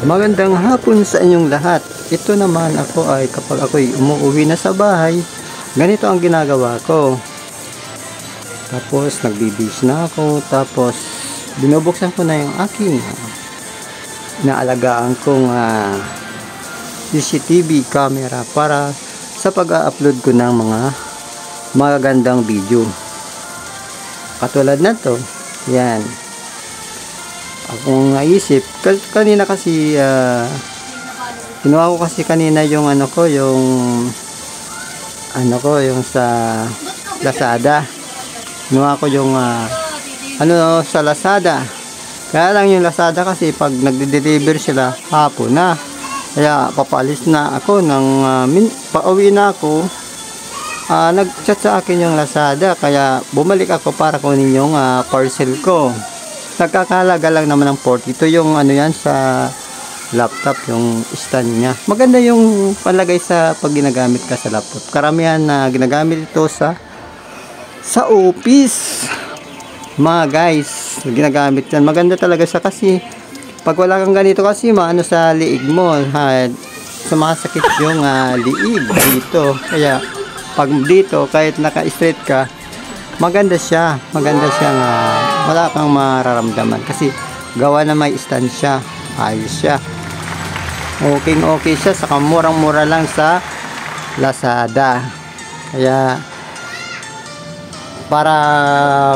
Magandang hapon sa inyong lahat. Ito naman ako ay kapag ako'y umuwi na sa bahay, ganito ang ginagawa ko. Tapos nagbibis na ako, tapos binubuksan ko na yung aking naalagaan kong CCTV camera para sa pag-upload ko ng mga magagandang video. Katulad na to, yan. Akong naisip kanina kasi kinuha ko kasi kanina yung yung sa Lazada. Kinuha ko yung sa Lazada. Kaya lang yung Lazada kasi pag nagde-deliver sila hapon na. Kaya papalis na ako ng pauwi na ako. Nag-chat sa akin yung Lazada, kaya bumalik ako para kunin yung parcel ko. Nagkakahalaga lang naman ng 40. Ito yung yan sa laptop, yung stand niya. Maganda yung palagay sa pag ginagamit ka sa laptop. Karamihan na ginagamit ito sa office. Mga guys, ginagamit yan. Maganda talaga siya kasi pag wala kang ganito kasi maano sa liig mo, sumasakit yung liig dito. Kaya pag dito, kahit naka-straight ka, maganda siya wala kang mararamdaman kasi gawa na may stand siya, ayos siya, okay siya, saka murang-mura lang sa Lazada. Kaya para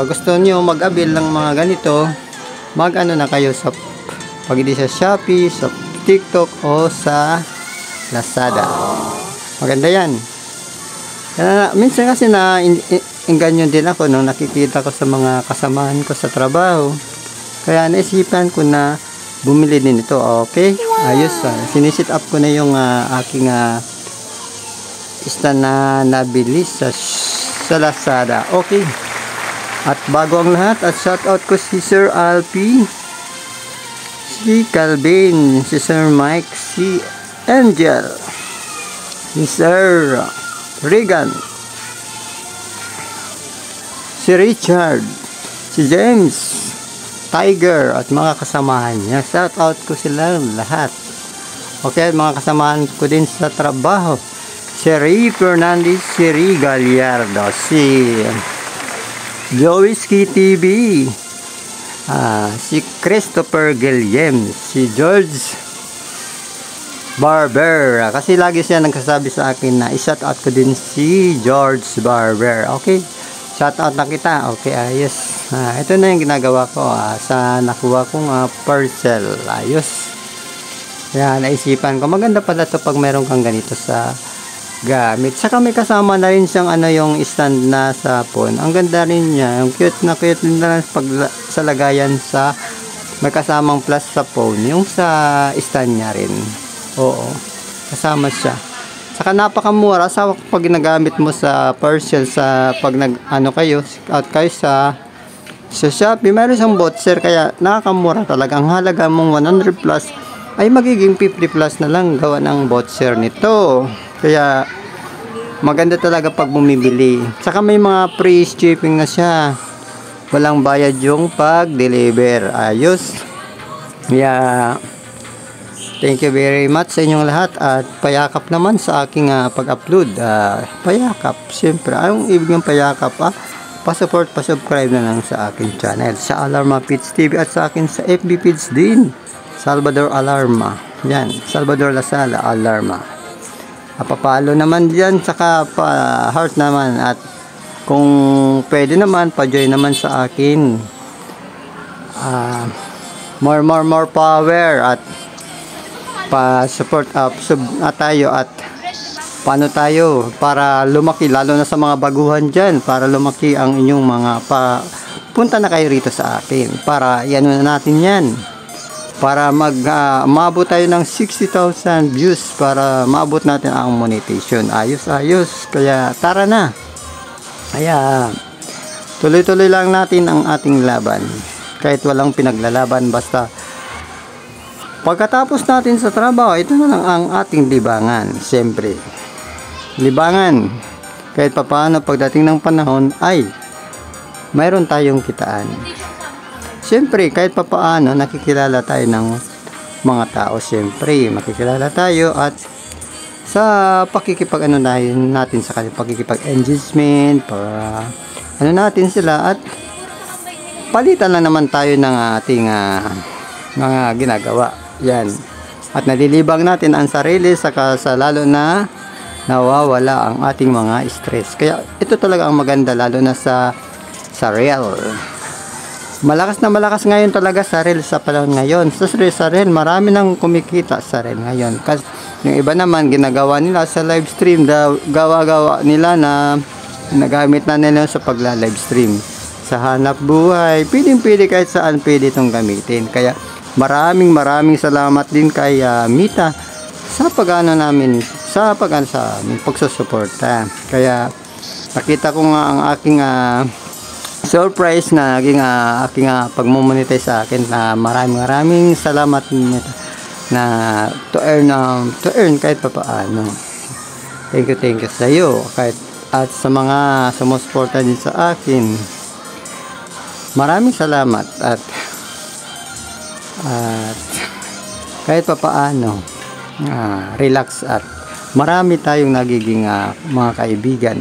gusto niyo mag-avail ng mga ganito, mag-ano na kayo sa pag hindi sa Shopee, sa TikTok o sa Lazada. Maganda yan. Kaya minsan kasi ganyan din ako nung nakikita ko sa mga kasamahan ko sa trabaho. Kaya naisipan ko na bumili din ito. Okay, ayos. Sinisit up ko na yung aking stand na nabili sa Lazada. Okay. At bago ang lahat, at shout out ko si Sir Alpi, si Calvin, si Sir Mike, si Angel, si Sir Regan, si Richard, si James, Tiger, at mga kasamahan niya. Shout out ko sila lahat. Okay, mga kasamahan ko din sa trabaho. Si Ray Fernandez, si Ray Gallardo, si Joey Ski TV, si Christopher Guillem, si George Barber. Kasi lagi siya nagsasabi sa akin na i-shout out ko din si George Barber. Okay, shout out na kita. Okay, ayos. Ito na yung ginagawa ko sa nakuha kong parcel. Ayos. Kaya naisipan ko, maganda pala to pag meron kang ganito sa gamit. Saka may kasama na rin siyang yung stand na sa phone. Ang ganda rin niya. Yung cute na pag sa lagayan sa may kasamang plus sa phone. Yung sa stand niya rin. Oo. Kasama siya. Saka napakamura sa pag ginagamit mo sa parcel sa pag out kayo sa Shopee, meron siyang voucher kaya nakakamura talaga. Ang halaga mong 100 plus ay magiging 50 plus na lang gawa ng voucher nito. Kaya maganda talaga pag bumibili. Saka may mga free shipping na siya. Walang bayad yung pag-deliver. Ayos. Kaya thank you very much sa inyong lahat at payakap naman sa aking pag-upload. Payakap, siyempre. Anong ibig ng payakap? Pa-support, pa-subscribe na lang sa aking channel. Sa Alarma Feeds TV at sa akin sa FB Feeds din. Salvador Alarma. Yan, Salvador Lasala Alarma. Papalo naman dyan, saka pa-heart naman. At kung pwede naman, pa-join naman sa akin. More power at pa-support tayo at paano tayo para lumaki, lalo na sa mga baguhan dyan, para lumaki ang inyong mga punta na kayo rito sa akin para yan na natin yan, para maabot tayo ng 60,000 views para maabot natin ang monetization. Ayos. Kaya tara na. Kaya tuloy-tuloy lang natin ang ating laban kahit walang pinaglalaban. Basta pagkatapos natin sa trabaho, ito na lang ang ating libangan. Siyempre, libangan. Kahit papaano pagdating ng panahon ay mayroon tayong kitaan. Siyempre, kahit papaano nakikilala tayo ng mga tao. Siyempre, makikilala tayo at sa pakikipag ano natin sa kanila, pakikipag engagement para ano natin sila at palitan lang naman tayo ng ating mga ginagawa. Yan. At nalilibang natin ang sarili saka sa lalo na nawawala ang ating mga stress. Kaya ito talaga ang maganda lalo na sa reel. Malakas na malakas ngayon talaga sa reel sa panahon ngayon. Sa reel, marami nang kumikita sa reel ngayon. Kasi yung iba naman, ginagawa nila sa live stream, gawa-gawa nila na nagamit na nila sa pagla-live stream. Sa hanap buhay, pwedeng-pwede kahit saan pwede itong gamitin. Kaya maraming salamat din kay Mita sa pag-ano namin, sa aming pagsusuporta. Kaya nakita ko nga ang aking surprise na aking pagmomonetize sa akin na maraming salamat na to earn kahit papaano. Thank you sa iyo kahit at sa mga sumusuporta din sa akin. Maraming salamat at kahit papaano relax at marami tayong nagiging mga kaibigan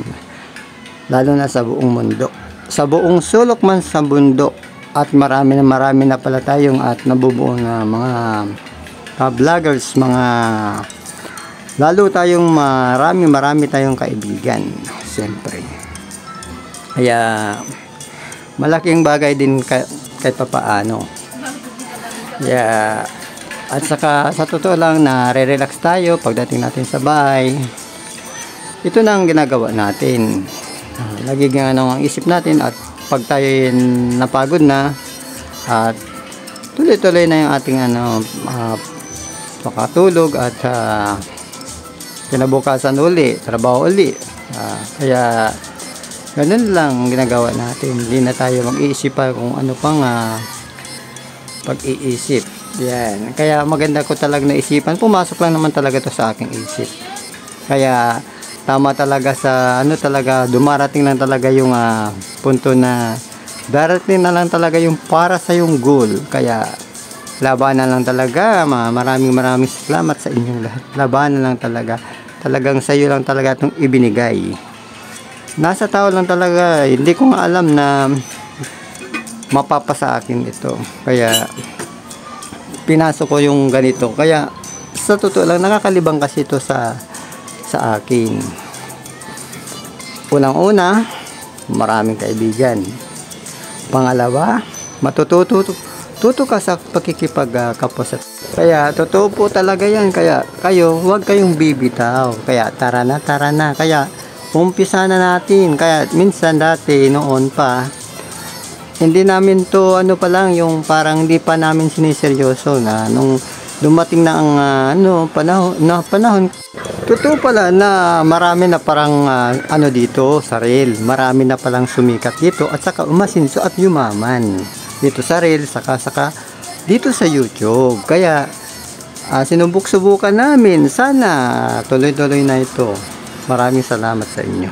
lalo na sa buong mundo, sa buong sulok man sa bundok, at marami na pala tayong at nabubuo na mga vloggers, mga lalo tayong marami tayong kaibigan siyempre. Kaya malaking bagay din kahit papaano. Yeah. At saka sa totoo lang na re-relax tayo pagdating natin sa bahay. Ito na ang ginagawa natin. Nagiging ang isip natin at pag tayo napagod na at tuloy-tuloy na yung ating makatulog at kinabukasan uli, trabaho uli. Kaya ganun lang ang ginagawa natin. Hindi na tayo mag-iisip pa kung ano pang pag-iisip. Yan. Kaya maganda ko talaga naisipan. Pumasok lang naman talaga to sa aking isip. Kaya tama talaga sa talaga dumarating lang talaga yung punto na darating na lang talaga yung para sa yung goal. Kaya labanan lang talaga. Maraming salamat sa inyong lahat. Labanan lang talaga. Talagang sa iyo lang talaga itong ibinigay. Nasa tao lang talaga. Hindi ko nga alam na mapapasa akin ito. Kaya pinasok ko yung ganito. Kaya sa totoo lang nakakalibang kasi ito sa akin. Unang-una, maraming kaibigan. Pangalawa, matututo ka sa pakikipagkapos. Kaya totoo po talaga yan. Kaya kayo, huwag kayong bibitaw. Kaya tara na. Kaya umpisa na natin. Kaya minsan dati noon pa, hindi namin to pa lang yung parang hindi pa namin siniseryoso na nung dumating na ang panahon. Totoo pala na marami na parang dito sa reel. Marami na palang sumikat dito at saka umasinso at yumaman dito sa reel saka dito sa YouTube. Kaya sinubok-subukan namin. Sana tuloy-tuloy na ito. Maraming salamat sa inyo.